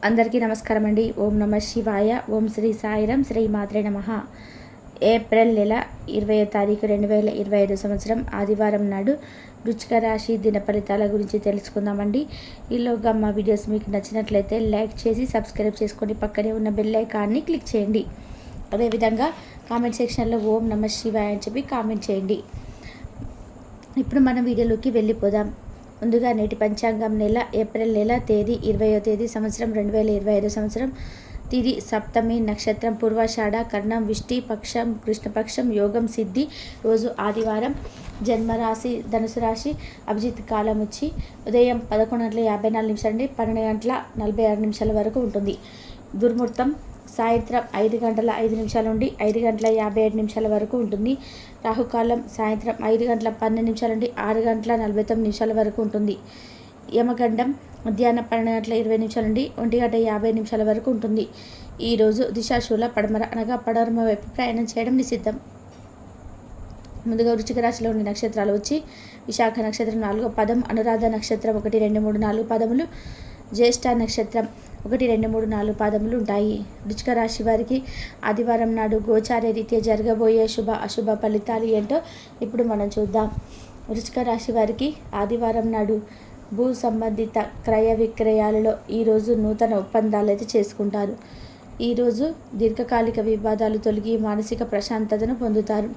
అందరికీ నమస్కారం అండి. ఓం నమ శివాయ. ఓం శ్రీ సాయిరాం. శ్రీ మాత్రే నమః. ఏప్రిల్ నెల 20వ తారీఖు 2025 సంవత్సరం ఆదివారం నాడు వృశ్చిక రాశి దిన ఫలితాల గురించి తెలుసుకుందామండి. ఈలోగా మా వీడియోస్ మీకు నచ్చినట్లయితే లైక్ చేసి సబ్స్క్రైబ్ చేసుకొని పక్కనే ఉన్న బెల్ ఐకాన్ని క్లిక్ చేయండి. అదేవిధంగా కామెంట్ సెక్షన్లో ఓం నమ శివాయ అని చెప్పి కామెంట్ చేయండి. ఇప్పుడు మనం వీడియోలోకి వెళ్ళిపోదాం. ముందుగా నేటి పంచాంగం నెల ఏప్రిల్ నెల తేదీ 20వ తేదీ సంవత్సరం 2025 సంవత్సరం తిది సప్తమి నక్షత్రం పూర్వాషాఢ కర్ణం విష్టి పక్షం కృష్ణపక్షం యోగం సిద్ధి రోజు ఆదివారం జన్మరాశి ధనుసు రాశి అభిజిత్ కాలం వచ్చి ఉదయం 11:54 నుండి 12:46 వరకు ఉంటుంది. దుర్ముహూర్తం సాయంత్రం 5:05 నుండి 5:57 వరకు ఉంటుంది. రాహుకాలం సాయంత్రం 5:12 నుండి 6:49 వరకు ఉంటుంది. యమగండం మధ్యాహ్నం 12:20 నుండి 1:50 వరకు ఉంటుంది. ఈరోజు దిశాశూల పడమర అనగా పడమర వైపు ప్రయాణం చేయడం నిషిద్ధం. ముందుగా వృశ్చిక రాశిలో ఉండే నక్షత్రాలు వచ్చి విశాఖ నక్షత్రం 4వ పదం, అనురాధ నక్షత్రం 1, 2, 3, 4 పదములు, జ్యేష్ఠ నక్షత్రం 1, 2, 3, 4 పాదములు ఉంటాయి. వృశ్చిక రాశి వారికి ఆదివారం నాడు గోచార రీత్యా జరగబోయే శుభ అశుభ ఫలితాలు ఏంటో ఇప్పుడు మనం చూద్దాం. వృశ్చిక రాశి వారికి ఆదివారం నాడు భూ సంబంధిత క్రయ విక్రయాలలో ఈరోజు నూతన ఒప్పందాలు అయితే చేసుకుంటారు. ఈరోజు దీర్ఘకాలిక వివాదాలు తొలగి మానసిక ప్రశాంతతను పొందుతారు.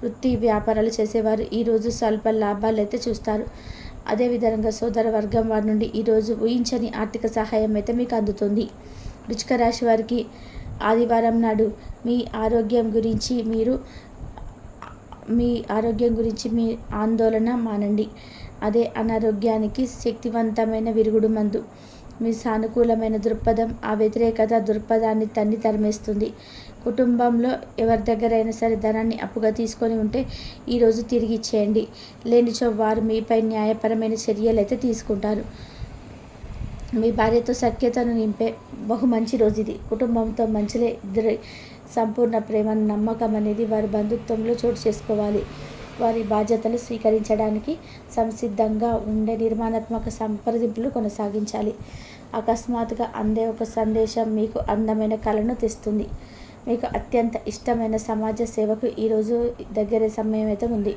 వృత్తి వ్యాపారాలు చేసేవారు ఈరోజు స్వల్ప లాభాలు అయితే చూస్తారు. అదేవిధంగా సోదర వర్గం వారి నుండి ఈరోజు ఊహించని ఆర్థిక సహాయం అయితే మీకు అందుతుంది. వృశ్చిక రాశి వారికి ఆదివారం నాడు మీ ఆరోగ్యం గురించి మీ ఆందోళన మానండి. అదే అనారోగ్యానికి శక్తివంతమైన విరుగుడు మందు. మీ సానుకూలమైన దృక్పథం ఆ వ్యతిరేకత దృక్పథాన్ని తరిమేస్తుంది. కుటుంబంలో ఎవరి దగ్గరైనా సరే ధనాన్ని అప్పుగా తీసుకొని ఉంటే ఈరోజు తిరిగి ఇచ్చేయండి. లేనిచో వారు మీపై న్యాయపరమైన చర్యలు అయితే తీసుకుంటారు. మీ భార్యతో సఖ్యతను నింపే బహు మంచి రోజు ఇది. కుటుంబంతో మంచిలే ఇద్దరి సంపూర్ణ ప్రేమ నమ్మకం అనేది వారి బంధుత్వంలో చోటు చేసుకోవాలి. వారి బాధ్యతలు స్వీకరించడానికి సంసిద్ధంగా ఉండే నిర్మాణాత్మక సంప్రదింపులు కొనసాగించాలి. అకస్మాత్తుగా అందే ఒక సందేశం మీకు అందమైన కళను తెస్తుంది. మీకు అత్యంత ఇష్టమైన సమాజ సేవకు ఈరోజు దగ్గర సమయం అయితే ఉంది.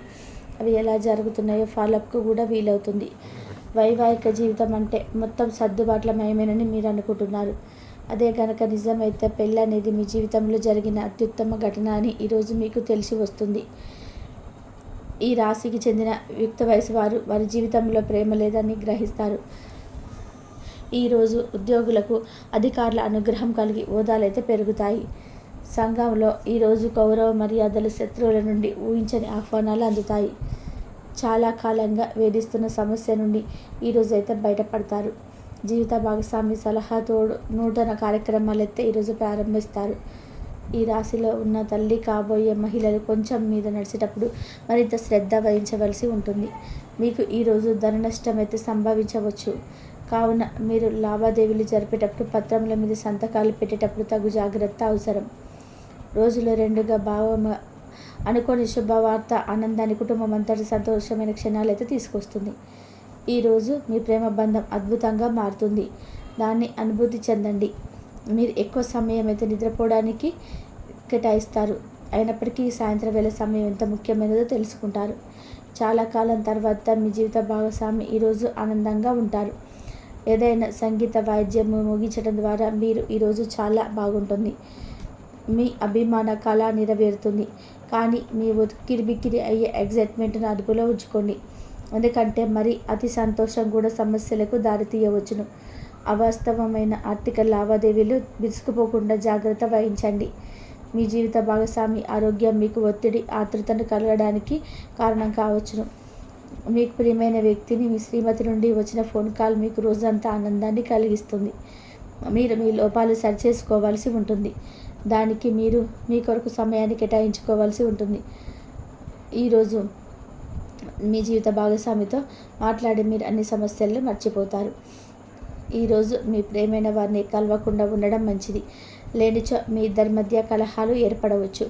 అవి ఎలా జరుగుతున్నాయో ఫాలోఅప్కు కూడా వీలవుతుంది. వైవాహిక జీవితం అంటే మొత్తం సర్దుబాట్లమయమేనని మీరు అనుకుంటున్నారు. అదే కనుక నిజమైతే పెళ్ళి అనేది మీ జీవితంలో జరిగిన అత్యుత్తమ ఘటన అని ఈరోజు మీకు తెలిసి వస్తుంది. ఈ రాశికి చెందిన యుక్త వయసు వారి జీవితంలో ప్రేమ లేదని గ్రహిస్తారు. ఈరోజు ఉద్యోగులకు అధికారుల అనుగ్రహం కలిగి హోదాలైతే పెరుగుతాయి. సంఘంలో ఈరోజు గౌరవ మర్యాదలు శత్రువుల నుండి ఊహించని ఆహ్వానాలు అందుతాయి. చాలా కాలంగా వేధిస్తున్న సమస్య నుండి ఈరోజు అయితే బయటపడతారు. జీవిత భాగస్వామి సలహాతోడు నూతన కార్యక్రమాలు అయితే ఈరోజు ప్రారంభిస్తారు. ఈ రాశిలో ఉన్న తల్లి కాబోయే మహిళలు కొంచెం మీద నడిచేటప్పుడు మరింత శ్రద్ధ వహించవలసి ఉంటుంది. మీకు ఈరోజు ధన నష్టం అయితే సంభవించవచ్చు. కావున మీరు లావాదేవీలు జరిపేటప్పుడు పత్రముల మీద సంతకాలు పెట్టేటప్పుడు తగు జాగ్రత్త అవసరం. రోజులో 2గా అనుకోని శుభవార్త ఆనందాన్ని కుటుంబం అంతటి సంతోషమైన క్షణాలు అయితే తీసుకొస్తుంది. ఈరోజు మీ ప్రేమ బంధం అద్భుతంగా మారుతుంది. దాన్ని అనుభూతి చెందండి. మీరు ఎక్కువ సమయం అయితే నిద్రపోవడానికి కేటాయిస్తారు. అయినప్పటికీ సాయంత్రం వేళ సమయం ఎంత ముఖ్యమైనదో తెలుసుకుంటారు. చాలా కాలం తర్వాత మీ జీవిత భాగస్వామి ఈరోజు ఆనందంగా ఉంటారు. ఏదైనా సంగీత వాయిద్యం ముగించడం ద్వారా మీరు ఈరోజు చాలా బాగుంటుంది. మీ అభిమాన కళ నెరవేరుతుంది. కానీ మీ ఉక్కిరిబిక్కిరి అయ్యే ఎగ్జైట్మెంట్ను అదుపులో ఉంచుకోండి. ఎందుకంటే మరి అతి సంతోషం కూడా సమస్యలకు దారితీయవచ్చును. అవాస్తవమైన ఆర్థిక లావాదేవీలు విసుకుపోకుండా జాగ్రత్త వహించండి. మీ జీవిత భాగస్వామి ఆరోగ్యం మీకు ఒత్తిడి ఆతృతను కలగడానికి కారణం కావచ్చును. మీకు ప్రియమైన వ్యక్తిని మీ శ్రీమతి నుండి వచ్చిన ఫోన్ కాల్ మీకు రోజంతా ఆనందాన్ని కలిగిస్తుంది. మీరు మీ లోపాలు సరిచేసుకోవాల్సి ఉంటుంది. దానికి మీరు మీ కొరకు సమయాన్ని కేటాయించుకోవాల్సి ఉంటుంది. ఈరోజు మీ జీవిత భాగస్వామితో మాట్లాడి మీరు అన్ని సమస్యలను మర్చిపోతారు. ఈరోజు మీ ప్రేమైన వారిని కలవకుండా ఉండడం మంచిది. లేనిచో మీ ఇద్దరి మధ్య కలహాలు ఏర్పడవచ్చు.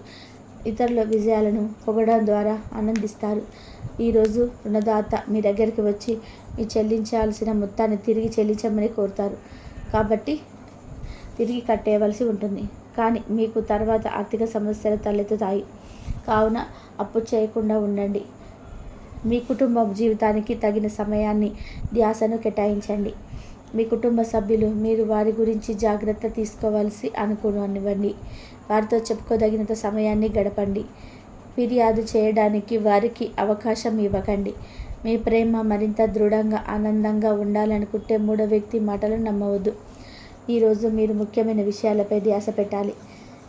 ఇతరుల విజయాలను పొగడడం ద్వారా ఆనందిస్తారు. ఈరోజు రుణదాత మీ దగ్గరికి వచ్చి మీ చెల్లించాల్సిన మొత్తాన్ని తిరిగి చెల్లించమని కోరుతారు. కాబట్టి తిరిగి కట్టేయవలసి ఉంటుంది. కానీ మీకు తర్వాత ఆర్థిక సమస్యలు తలెత్తుతాయి. కావున అప్పు చేయకుండా ఉండండి. మీ కుటుంబ జీవితానికి తగిన సమయాన్ని, ధ్యాసను కేటాయించండి. మీ కుటుంబ సభ్యులు మీరు వారి గురించి జాగ్రత్త తీసుకోవాల్సి అనుకోనివ్వండి. వారితో చెప్పుకోదగినంత సమయాన్ని గడపండి. ఫిర్యాదు చేయడానికి వారికి అవకాశం ఇవ్వకండి. మీ ప్రేమ మరింత దృఢంగా, ఆనందంగా ఉండాలనుకుంటే మూడో వ్యక్తి మాటలను నమ్మవద్దు. ఈరోజు మీరు ముఖ్యమైన విషయాలపై ధ్యాస పెట్టాలి.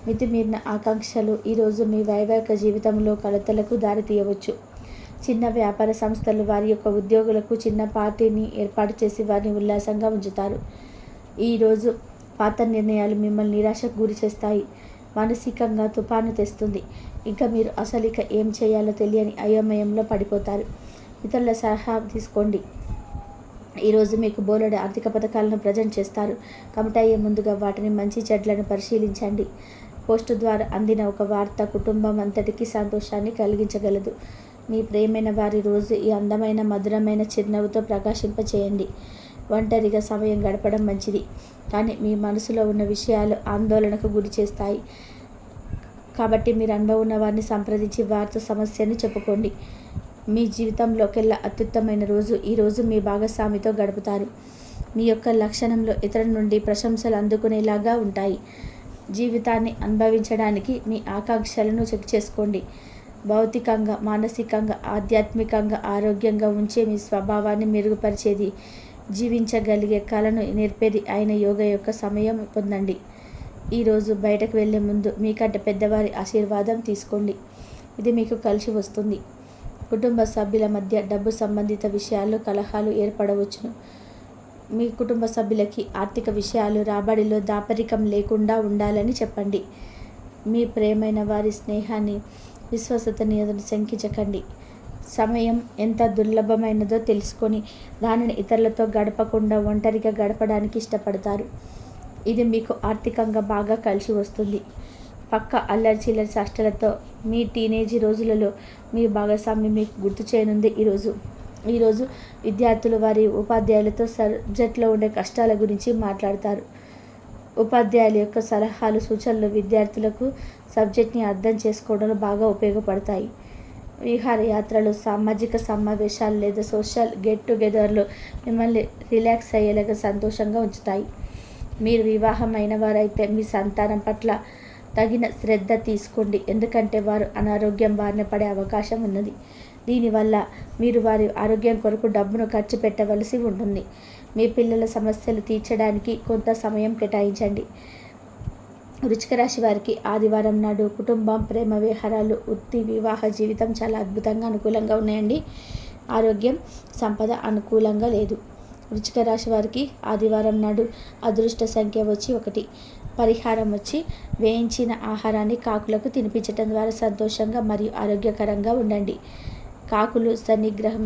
మితిమీరిన ఆకాంక్షలు ఈరోజు మీ వైవాహిక జీవితంలో కలతలకు దారితీయవచ్చు. చిన్న వ్యాపార సంస్థలు వారి యొక్క ఉద్యోగులకు చిన్న పార్టీని ఏర్పాటు చేసి వారిని ఉల్లాసంగా ఉంచుతారు. ఈరోజు పాత నిర్ణయాలు మిమ్మల్ని నిరాశకు గురి చేస్తాయి. మానసికంగా తుఫాను తెస్తుంది. ఇంకా మీరు అసలు ఏం చేయాలో తెలియని అయోమయంలో పడిపోతారు. ఇతరుల సలహా తీసుకోండి. ఈరోజు మీకు బోలెడు ఆర్థిక పథకాలను ప్రజెంట్ చేస్తారు. కమిటయ్యే ముందుగా వాటిని మంచి చెడ్లను పరిశీలించండి. పోస్టు ద్వారా అందిన ఒక వార్త కుటుంబం అంతటికీ సంతోషాన్ని కలిగించగలదు. మీ ప్రియమైన వారి రోజు ఈ అందమైన మధురమైన చిరునవ్వుతో ప్రకాశింపచేయండి. ఒంటరిగా సమయం గడపడం మంచిది, కానీ మీ మనసులో ఉన్న విషయాలు ఆందోళనకు గురి చేస్తాయి. కాబట్టి మీరు అనుభవం ఉన్న వారిని సంప్రదించి వారితో సమస్యను చెప్పుకోండి. మీ జీవితంలోకెల్లా అత్యుత్తమైన రోజు ఈరోజు మీ భాగస్వామితో గడుపుతారు. మీ యొక్క లక్షణంలో ఇతరుల నుండి ప్రశంసలు అందుకునేలాగా ఉంటాయి. జీవితాన్ని అనుభవించడానికి మీ ఆకాంక్షలను చెక్ చేసుకోండి. భౌతికంగా, మానసికంగా, ఆధ్యాత్మికంగా ఆరోగ్యంగా ఉంచే మీ స్వభావాన్ని మెరుగుపరిచేది, జీవించగలిగే కళను నేర్పేది అయిన యోగా యొక్క సమయం పొందండి. ఈరోజు బయటకు వెళ్ళే ముందు మీకంటే పెద్దవారి ఆశీర్వాదం తీసుకోండి. ఇది మీకు కలిసి వస్తుంది. కుటుంబ సభ్యుల మధ్య డబ్బు సంబంధిత విషయాల్లో కలహాలు ఏర్పడవచ్చును. మీ కుటుంబ సభ్యులకి ఆర్థిక విషయాలు రాబడిలో దాపరికం లేకుండా ఉండాలని చెప్పండి. మీ ప్రియమైన వారి స్నేహాన్ని, విశ్వసనీయతను శంకించకండి. సమయం ఎంత దుర్లభమైనదో తెలుసుకొని దానిని ఇతరులతో గడపకుండా ఒంటరిగా గడపడానికి ఇష్టపడతారు. ఇది మీకు ఆర్థికంగా బాగా కలిసి వస్తుంది. పక్క అల్లరి చిల్లరి చేష్టలతో మీ టీనేజీ రోజులలో మీ భాగస్వామి మీకు గుర్తు చేయనుంది. ఈరోజు విద్యార్థులు వారి ఉపాధ్యాయులతో సబ్జెక్ట్లో ఉండే కష్టాల గురించి మాట్లాడతారు. ఉపాధ్యాయుల యొక్క సలహాలు, సూచనలు విద్యార్థులకు సబ్జెక్ట్ని అర్థం చేసుకోవడంలో బాగా ఉపయోగపడతాయి. విహారయాత్రలు, సామాజిక సమావేశాలు లేదా సోషల్ గెట్ టుగెదర్లు మిమ్మల్ని రిలాక్స్ అయ్యేలాగా సంతోషంగా ఉంచుతాయి. మీరు వివాహమైన వారైతే మీ సంతానం పట్ల తగిన శ్రద్ధ తీసుకోండి, ఎందుకంటే వారు అనారోగ్యం బారిన పడే అవకాశం ఉన్నది. దీనివల్ల మీరు వారి ఆరోగ్యం కొరకు డబ్బును ఖర్చు పెట్టవలసి ఉంటుంది. మీ పిల్లల సమస్యలు తీర్చడానికి కొంత సమయం కేటాయించండి. వృశ్చిక రాశి వారికి ఆదివారం నాడు కుటుంబం, ప్రేమ వ్యవహారాలు, వృత్తి, వివాహ జీవితం చాలా అద్భుతంగా అనుకూలంగా ఉన్నాయండి. ఆరోగ్యం, సంపద అనుకూలంగా లేదు. వృశ్చిక రాశి వారికి ఆదివారం నాడు అదృష్ట సంఖ్య వచ్చి 1. పరిహారం వచ్చి వేయించిన ఆహారాన్ని కాకులకు తినిపించడం ద్వారా సంతోషంగా మరియు ఆరోగ్యకరంగా ఉండండి. కాకులు శనిగ్రహం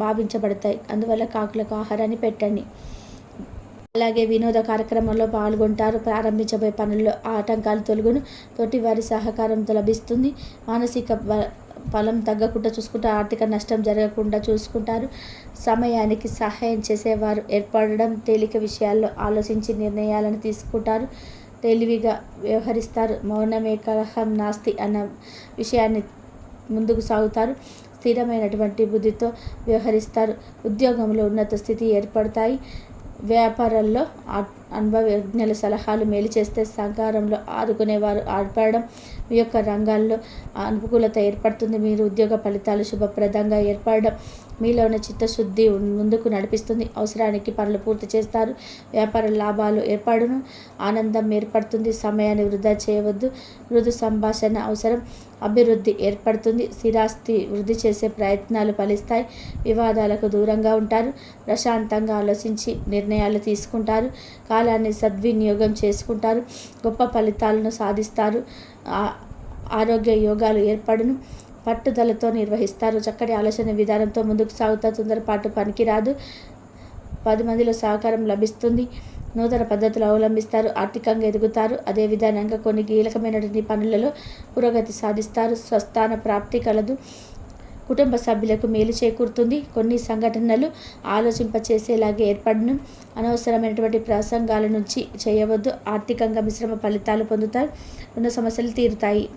భావించబడతాయి, అందువల్ల కాకులకు ఆహారాన్ని పెట్టండి. అలాగే వినోద కార్యక్రమంలో పాల్గొంటారు. ప్రారంభించబోయే పనుల్లో ఆటంకాలు తొలగును. తోటి వారి సహకారంతో లభిస్తుంది. మానసిక ఫలం తగ్గకుండా చూసుకుంటారు. ఆర్థిక నష్టం జరగకుండా చూసుకుంటారు. సమయానికి సహాయం చేసేవారు ఏర్పడడం. తేలిక విషయాల్లో ఆలోచించి నిర్ణయాలను తీసుకుంటారు. తెలివిగా వ్యవహరిస్తారు. మౌనమే కలహం నాస్తి అన్న విషయాన్ని ముందుకు సాగుతారు. స్థిరమైనటువంటి బుద్ధితో వ్యవహరిస్తారు. ఉద్యోగంలో ఉన్నత స్థితి ఏర్పడతాయి. వ్యాపారాల్లో అనుభవజ్ఞుల సలహాలు మేలు చేస్తే సహకారంలో ఆదుకునేవారు ఏర్పడడం. మీ యొక్క రంగాల్లో అనుకూలత ఏర్పడుతుంది. మీరు ఉద్యోగ ఫలితాలు శుభప్రదంగా ఏర్పడడం. మీలో ఉన్న చిత్తశుద్ధి ముందుకు నడిపిస్తుంది. అవసరానికి పనులు పూర్తి చేస్తారు. వ్యాపార లాభాలు ఏర్పడును. ఆనందం ఏర్పడుతుంది. సమయాన్ని వృధా చేయవద్దు. మృదు సంభాషణ అవసరం. అభివృద్ధి ఏర్పడుతుంది. స్థిరాస్తి వృద్ధి చేసే ప్రయత్నాలు ఫలిస్తాయి. వివాదాలకు దూరంగా ఉంటారు. ప్రశాంతంగా ఆలోచించి నిర్ణయాలు తీసుకుంటారు. కాలాన్ని సద్వినియోగం చేసుకుంటారు. గొప్ప ఫలితాలను సాధిస్తారు. ఆరోగ్య యోగాలు ఏర్పడును. పట్టుదలతో నిర్వహిస్తారు. చక్కటి ఆలోచన విధానంతో ముందుకు సాగుతారు. తొందరపాటు పనికిరాదు. 10 మందిలో సహకారం లభిస్తుంది. నూతన పద్ధతులు అవలంబిస్తారు. ఆర్థికంగా ఎదుగుతారు. అదే విధానంగా కొన్ని కీలకమైనటువంటి పనులలో పురోగతి సాధిస్తారు. స్వస్థాన ప్రాప్తి కలదు. కుటుంబ సభ్యులకు మేలు చేకూరుతుంది. కొన్ని సంఘటనలు ఆలోచింపచేసేలాగా ఏర్పడను. అనవసరమైనటువంటి ప్రసంగాల నుంచి చేయవద్దు. ఆర్థికంగా మిశ్రమ ఫలితాలు పొందుతారు. ఉన్న సమస్యలు తీరుతాయి.